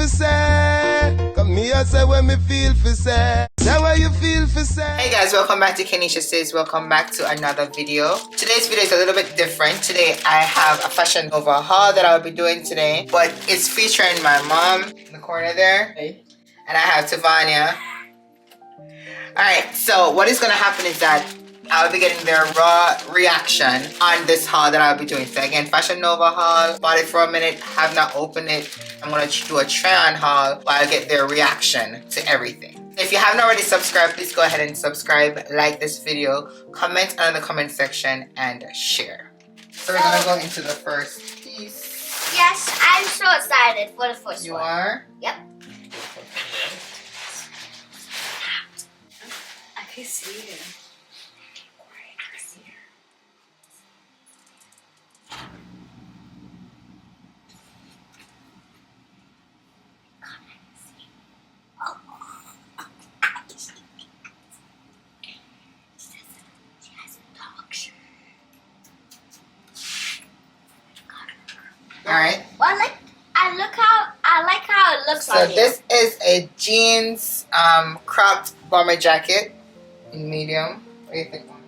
for say. Come here, say when me feel for say. Say what you feel for say. Hey guys, welcome back to KeneishaSays. Welcome back to another video. Today's video is a little bit different. Today I have a FashionNova haul that I'll be doing today, but it's featuring my mom in the corner there. Hey. And I have Tavania. Alright, so what is going to happen is that I'll be getting their raw reaction on this haul that I'll be doing. So again, FashionNova haul, bought it for a minute, have not opened it. I'm going to do a try-on haul while I get their reaction to everything. If you haven't already subscribed, please go ahead and subscribe, like this video, comment on the comment section, and share. So we're going to go into the first piece. Yes, I'm so excited for the first You one. are? Yep. I can see it. Alright. Well, I like how it looks So on you. this is a jeans cropped bomber jacket in medium. What do you think, Mom?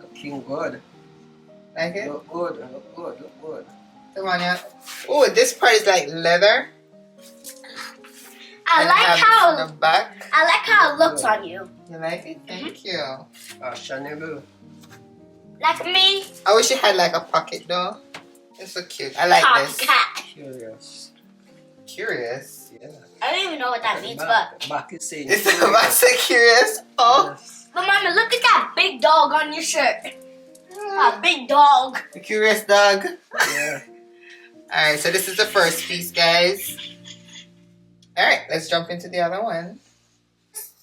Looking good. Like it? Look good, look good, look good. Come on, yeah. Oh, this part is like leather. I And like have how this in the back. I like how it looks on you. You like it? Thank you. Fashionable. Like me, I wish it had like a pocket though. It's so cute. I like this. cat. Curious. Curious. Yeah. I don't even know what that means, but Back is saying. Is the about so curious? Oh, Yes. Mama, look at that big dog on your shirt. A big dog. the curious dog. Yeah. Alright, so this is the first piece, guys. Alright, let's jump into the other one.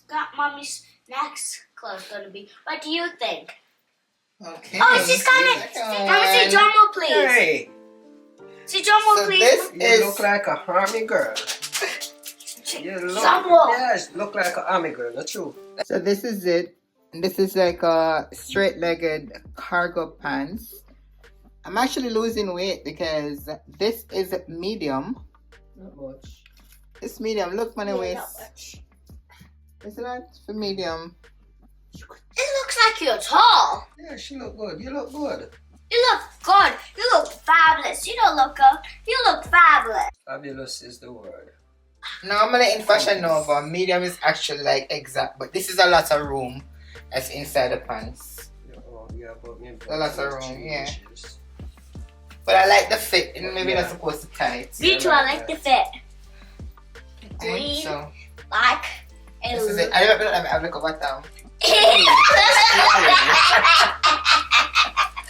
Got mommy's next clothes gonna be. What do you think? Okay. Oh, she's Mama, say drum roll, please. Hey, Say drum roll, So please. this you is look like a army girl. You look, Drum roll. yes, look like an army girl, not true. So this is it. This is like a straight-legged cargo pants. I'm actually losing weight because this is medium. Not much. It's medium. Look, my Yeah, waist. not much. Isn't that for medium? It looks like you're tall. Yeah, she look good. You look good. You look good. You look fabulous. You don't look good. You look fabulous. Fabulous is the word. Normally in FashionNova, medium is actually like exact, but this is a lot of room that's inside the pants. Oh, yeah, but maybe A lot of room, yeah. inches. But I like the fit, and maybe Yeah. that's supposed to tight. Me too. I like the fit. I think so. Like This is it. I don't know. I'm looking at bottom.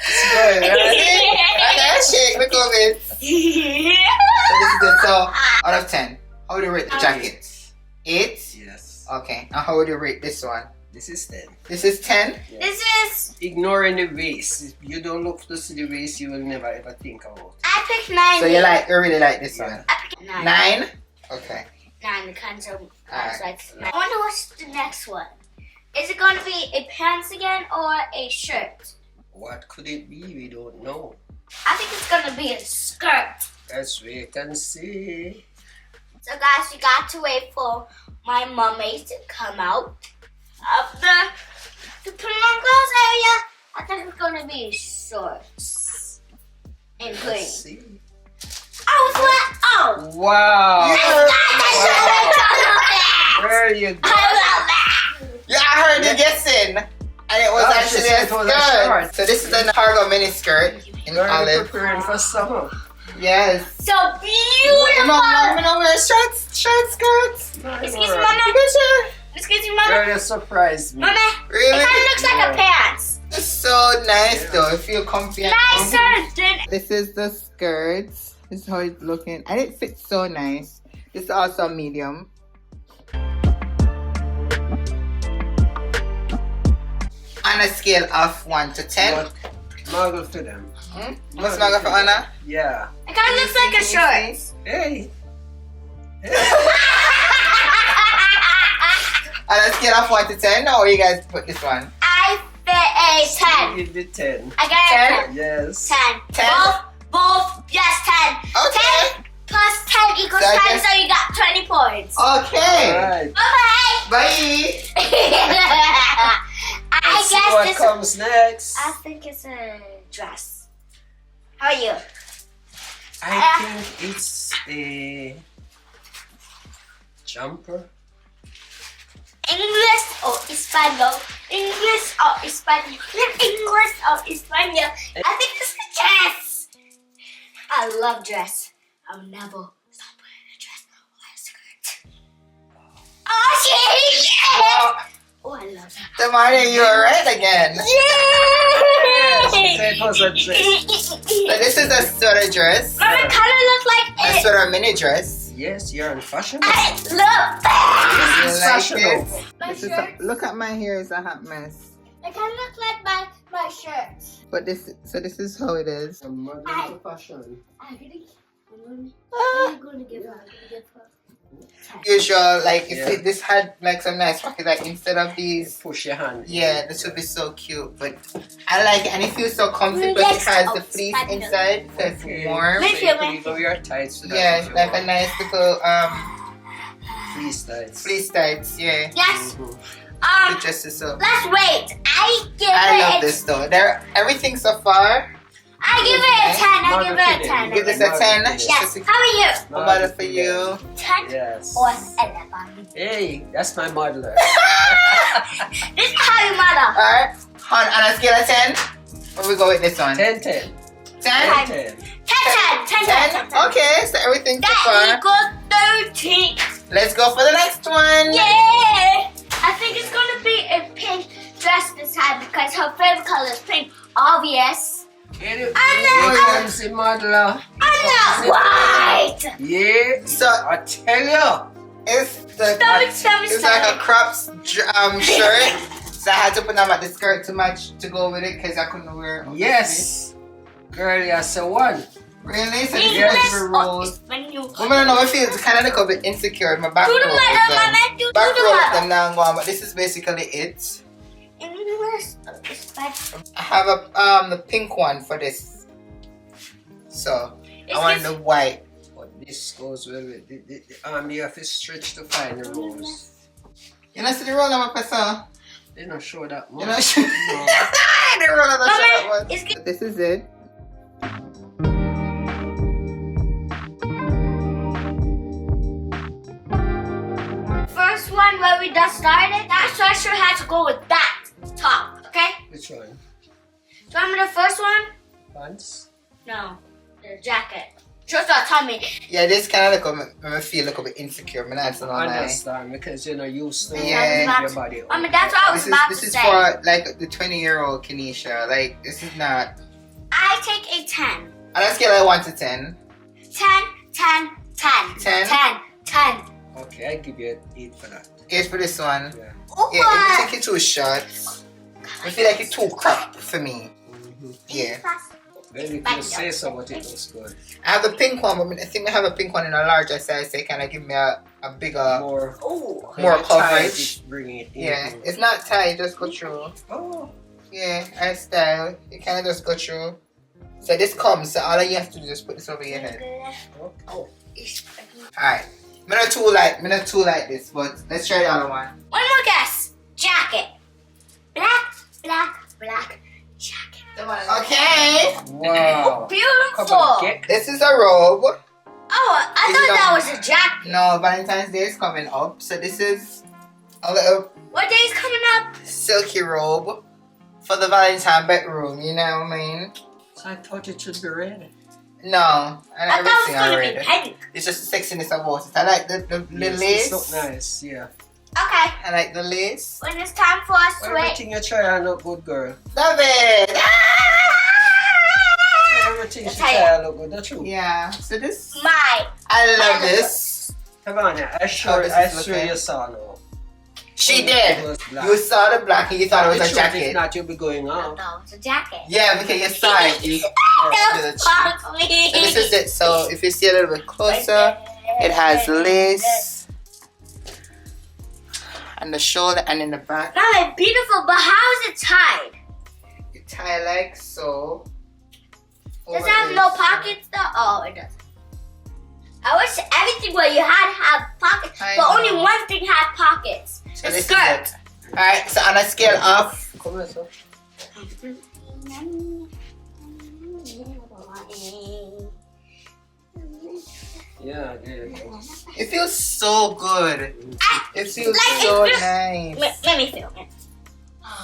It's good, right? I gotta shake the comments. So this is it. So out of 10, how would you rate the jacket? 8? Yes. Okay. And how would you rate this one? This is 10. This is 10? This is. Ignoring the waist. If you don't look to see the waist, you will never ever think about it. I picked 9. So you really like this one? I picked 9. 9? Okay. 9. The kinds of. Alright. Like, I wonder what's the next one. Is it going to be a pants again or a shirt? What could it be? We don't know. I think it's going to be a skirt. As we can see. So guys, we got to wait for my mummy to come out of the put on clothes area. I think it's gonna be shorts and green. Let's see. Oh, what? Oh. Wow. I There you go. love that. Yeah, I heard you guessing. And it was Oh, she actually said a it was a skirt. short. So this is a cargo mini skirt in Girl, you're olive. preparing for summer. Yes. So beautiful. I'm gonna wear short skirts. Excuse me, Mama. Excuse me, Mama. Girl, you surprised me. Mama. Really? It kind of looks like a pants. It's so nice though. It feels comfy and Nicer than. This is the skirt. This is how it's looking. And it fits so nice. This is also medium. On a scale of 1 to 10. Muggle for them. What's my for Anna? Yeah. It kind of looks like a shirt. Hey. On a scale of 1 to 10, or you guys put this one? I fit a 10. Give it 10. I got a 10. Yes. 10. 10? Both. Yes, 10. Okay. plus 10 equals So I 10, guess- so you got 20 points. Okay. Alright. Bye-bye. Bye. I Let's see guess what this comes next. I think it's a dress. How are you? I think it's a jumper. English or Espanol? English or Espanol? English or Espanol? I think it's a dress. I love dress. I'll never stop wearing a dress or a skirt. Oh, shit! Oh, I love that. Tamara, you are right again. She said it was a dress. So this is a sweater dress. Mama, it kind of looks like A it. sweater mini dress. Yes, you're in fashion. I love that. You It's like FashionNova. it? My This is shirt. look at my hair, it's a hot mess. It kind of looks like my shirt. But this is how it is. A model to fashion. I'm gonna give her. Usual, like if Yeah. this had like some nice pockets, like instead of these. Push your hand. Yeah, this would be so cute, but I like it and it feels so comfy Mm, because yes, it has oh, the fleece I know. inside, so it's Okay. warm. So Maybe you I can might- even wear tights to that. Yeah, if you like a want. nice little Fleece tights. fleece tights. Yeah, Yes. Mhm. it just is so. Let's wait. I give I it. love this though. There, everything so far. I give it a 10. I give it a 10. Give this a 10. Yes. How are you? What about it for you? 10 Yes. or 11. Hey, that's my modeler. This is how you mother. Alright, on a scale of 10, where we go with this one? 10, 10. 10? 10. 10. 10? Okay, so everything so That far. equals 13. Let's go for the next one. Yay! I think it's gonna be a pink dress this time because her favorite color is pink. Obvious. Here I'm comes the modeler. I'm not white. Yeah. So I tell you. it's the Stomach. it's like a crop shirt. So I had to put on the skirt too much to go with it because I couldn't wear it. Yes. Girl, yes, a one. Really? So this English is the or rolls. Espanol? Woman, I know I feel kind of like a bit insecure. My back Do roll the is mother, done. mama. Do Back the roll is mother. them now gone, but this is basically it. English or Espanol? I have a the pink one for this. So I want the white. But this goes well with the arm. You have to stretch to find the rolls. You know see the roll of my person? They don't show that much. You know see No. the roll of the shirt Mama, one. it's good. This is it. First one where we just started, that sweatshirt has to go with that top, okay? Which one? So remember the first one? Pants? No, the jacket. Just not tummy. Yeah, this kind of like make me feel like a bit insecure. I'm not gonna I lie. understand because you're not used to Yeah. your body. I mean, that's what I was about This to is say. for like the 20-year-old Keneisha. Like this is not. I take a 10. On a scale of 1 to 10. 10, 10, 10. 10? 10, 10. Okay, I give you an 8 for that. 8 for this one. Yeah. Yeah, I think it's too short. I feel like it's too crop for me. Yeah. Well, if you say so, but it looks good. I have the pink one, but I think I have a pink one in a larger size. They kind of give me a bigger, More, Oh. more when you tie coverage. it, bring it in. Yeah, it's not tight, just go through. Oh, Yeah, I style. It kind of just go through. So this comes, so all you have to do is just put this over your head. oh. Alright. I'm not too like this, but let's try the other one. One more guess. Jacket. Black, black, black jacket. Okay. Wow. Beautiful. Come on, get. This is a robe. Oh, I Is thought it that a- was a jacket. No, Valentine's Day is coming up, so this is a little What day is coming up? silky robe for the Valentine bedroom. You know what I mean? So I thought it should be red. No, and I thought it was everything going to already. be pink. It's just the sexiness about it. I like the Yes, lace. it look nice, yeah. Okay. I like the lace. When it's time for us to wait. Everything you try and look good, girl. Love it. Everything you That's how try and look good, that's true. Yeah. So this, My. I love this. Come on, How I this sure is looking. you saw now. She It did. was black. You saw the black and you thought it was a If jacket. not, you'll be going out. No, it's a jacket. Yeah, because you saw it. You, Don't fuck me. so this is it. So if you see a little bit closer, it has lace on the shoulder and in the back. Mama, beautiful, but how is it tied? You tie like so. Does over it have this. no pockets though? Oh, it doesn't. I wish everything where you had to have pockets, I but know. only one thing had pockets. So The this is skirt. it. Alright, so on a scale of Come here, sir. Yeah, there you go. it feels so good. It feels Like, so it feels- nice. Let me film it.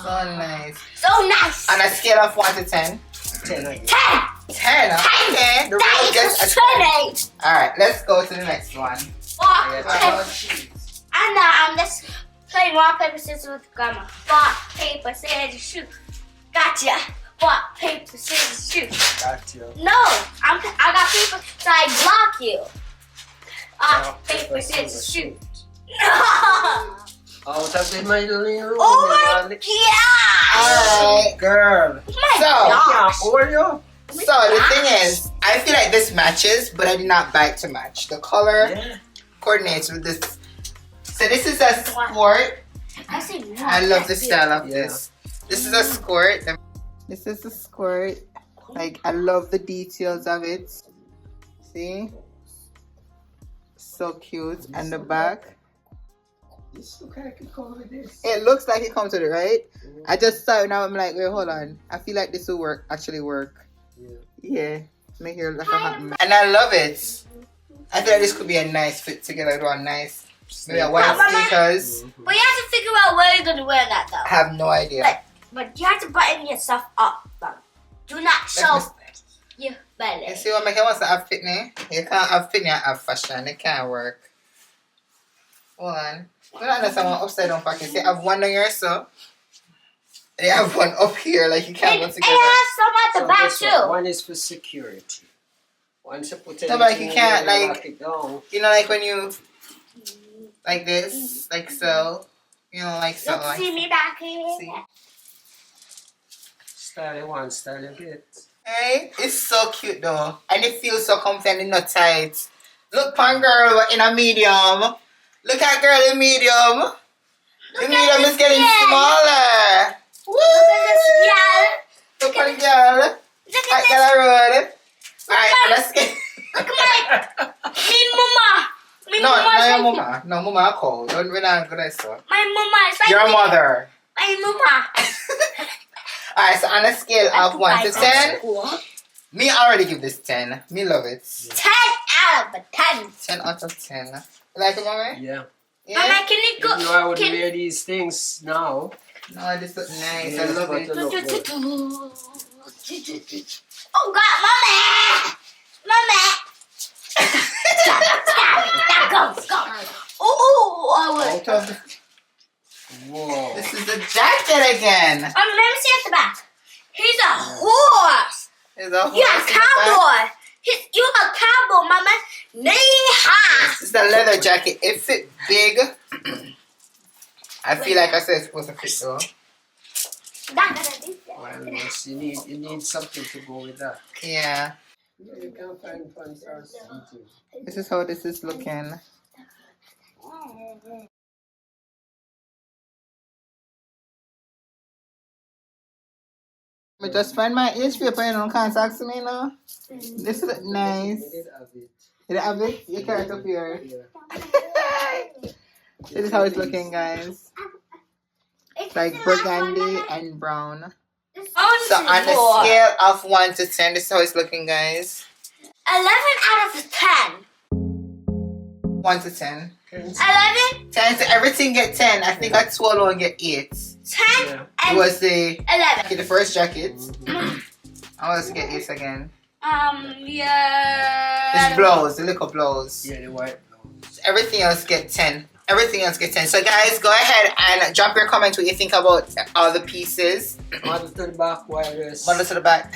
So nice. So nice. On a scale of 1 to 10. 10 again. 10. 10. Okay. The That road is gets a a 10. 10. Alright, let's go to the next one. And now I'm just playing rock, paper, scissors with grandma. Rock, paper, scissors, shoot. Gotcha. Rock, paper, scissors, shoot. Gotcha. No, I got paper so I block you. Rock, paper, scissors, shoot. No. Out of the middle room. Oh my gosh. Alright. Girl. My So, Yeah, gosh. hold you. So the thing is, I feel like this matches, but I did not buy it to match. The color Yeah. coordinates with this. So this is a skirt. I see one. I love the style of Yeah. this. This is a skirt. This is a skirt. Like, I love the details of it. See? So cute. And the back. This look like it come with this. It looks like it comes with it, right? I just saw it now. I'm like, wait, hold on. I feel like this will work. Actually work. Yeah. Yeah. Make it like a hot mess. And I love it. I feel like this could be a nice fit together. Do a nice, maybe a white Mama. sneakers. But you have to figure out where you're going to wear that I though. have no idea. But you have to button yourself up. Do not show your belly. You see what making wants to have fitness? You can't have fitness and have fashion. It can't work. Hold on. You don't understand what upside down pockets. You have one on your so. You have one up here, like you can't go And together. it has some at the So back guess what? too. One is for security. Once you put it No, but like you can't, like- lock it down. You know, like when you, like this, like so. You know, like so. Look, Like, see me back here. see? Style it one, style it bit. Hey, it's so cute though. And it feels so comfy and it's not tight. Look, pan girl in a medium. Look at girl in medium. The medium is getting smaller. Woo! Look at this, Look at the girl. Look Right, at girl, road. Alright, let's get. Look at me mama. Me No, mama not is your like- mama. No, mama cold. Don't be not good at so. My mama is like Your me. mother. My mama. Alright, so on a scale I of could 1 buy to from 10, school. me already give this 10. Me love it. 10 out of 10. 10 out of 10. You like it, mommy? Yeah. Yeah? Mama, can you go? You know I would can- wear these things now. No, this looks nice. Yeah, I love but it. look good. Oh God, mommy! Mommy! Stop! Now go! Ooh! I Out of the- Whoa. This is the jacket again. let me see at the back. He's a horse. There's a horse You're a in the back. cowboy. You're a cowboy, mama. Knee-high. This is the leather jacket. It fit big. I feel like I said it's supposed to fit though. Well, yes, you need something to go with that. Yeah. Yeah, you can find fun stars. This is how this is looking. I just find my age paper and don't contact me now. This is nice. You did have it. Did I have it? You carry it up here. Yeah. This is how it's looking, guys. It's like burgundy and brown. So on a scale of 1 to 10, this is how it's looking, guys. 11 out of 10. 1 to 10. 11, 10 to everything get 10. I think I 12 alone get 8. 10, Yeah. It and was the 11. first jacket. I want to get 8 again. Yeah. This blows, the little blows. Yeah, the white blouse. Everything else get 10. Everything else get 10. So guys, go ahead and drop your comment what you think about all the pieces. Model to the back, wireless. Model to the back.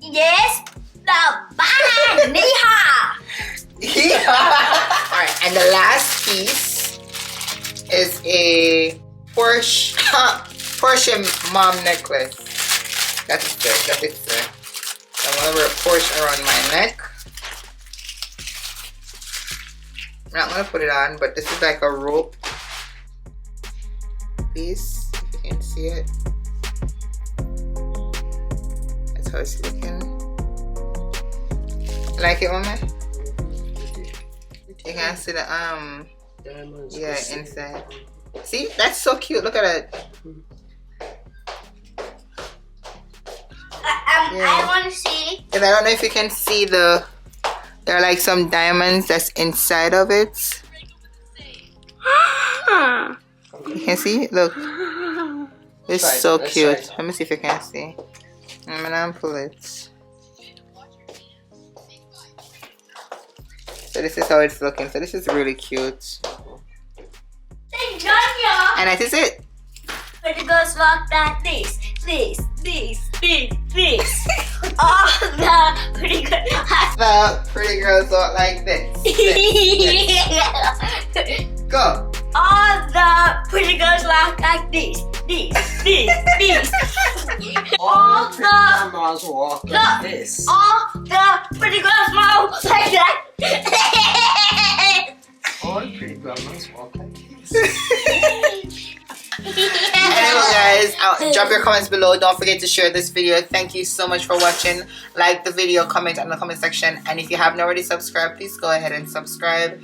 Yes, the band. Knee-high. Yeah. Alright, and the last piece is a Porsche mom necklace. That is good. That fits there. So I'm gonna wear a Porsche around my neck. I'm not gonna put it on, but this is like a rope piece, if you can see it. That's how it's looking. Like it, mommy? You can see the Diamonds. yeah, inside. See, that's so cute. Look at it. I want to see. And I don't know if you can see there are like some diamonds that's inside of it. You can see? Look. It's so cute. Let me see if you can see. I'm gonna pull it. So this is how it's looking. So this is really cute. And that is it. Pretty girls walk like this. All the pretty girls. The pretty girls walk like this. Go. All the pretty girls walk like this. All the grandmas walk like this. All the pretty girls walk like that. All pretty grandmas walk like this. Anyway guys, drop your comments below. Don't forget to share this video. Thank you so much for watching. Like the video, comment in the comment section, and if you haven't already subscribed, please go ahead and subscribe.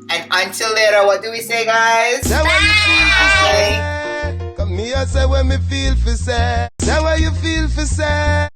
And until later, what do we say, guys? Say what you feel for say. Come here, say what me feel for say. Say what you feel for say.